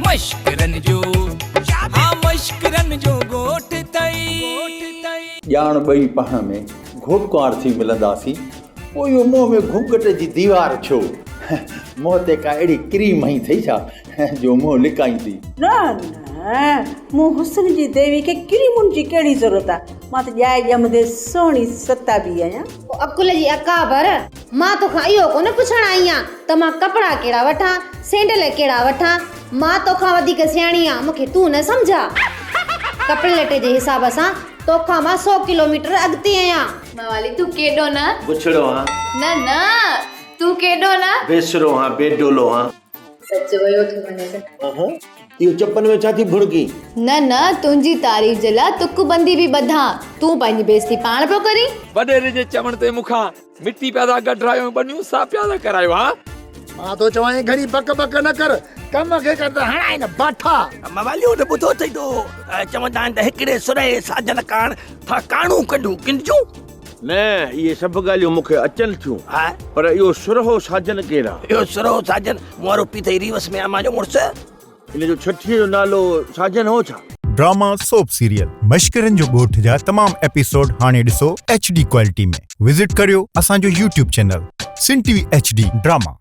मश्करन जो हाँ मश्करन जो गोठ तई ॼाण ॿई पाण में घोटकुंवार थी मिलंदासीं पोइ इहो मुंहं में घूंघट जी दीवार छो मुंहं ते का अहिड़ी क्रीम हई अथई छा जो मुंहुं लिकाईंदी न न मूं हुस्न जी देवी खे क्रीमुनि जी कहिड़ी ज़रूरत आहे मां त ॼाए ॼमंदे सुहिणी सताबी आहियां अकुल जी अकाबर मां तोखां इहो कोन पुछण आई आहियां त मां कपिड़ा कहिड़ा वठां सैंडल कहिड़ा वठां मां तोखां वधीक सियाणी आहियां मूंखे तूं न सम्झा कपिड़े लटे जे हिसाब सां तोखां मां 100 किलोमीटर अॻिते आहियां मवाली तू केडो न पुछड़ो हां न तू केडो न बेसरो हां बेडोलो हां सच वयो थो वने इहो चपन में छा थी भुड़की न तुंहिंजी तारीफ़ जे लाइ तुक बंदी बि ॿधां तूं पंहिंजी बेइज्जती पाण पियो करी वॾेरे जे चवण ते मूंखां मिट्टी पिया था गॾरायो बनियूं सा पिया था करायो हा मां तो चवां घड़ी बक न कर कम खे कर हणाए न बाठा मवालियो ने ॿुधो अथई तो चवंदा आहिनि त हिकिड़े सुरहे साजन काण था काणू कढूं किंजूं न ये सभु ॻाल्हियूं मूंखे अचनि थियूं पर इहो सुरहो साजन केरु आहे इहो सुरहो साजन मुआरो पी अथई रीवस में मुंहिंजो मुड़ुसु इन जो छठीअ जो नालो साजन हो छा ड्रामा सोप सीरियल मश्करन जो ॻोठ जा तमाम एपिसोड हाणे ॾिसो HD क्वालिटी में विजिट करियो असांजो YouTube चैनल सिन TV HD ड्रामा।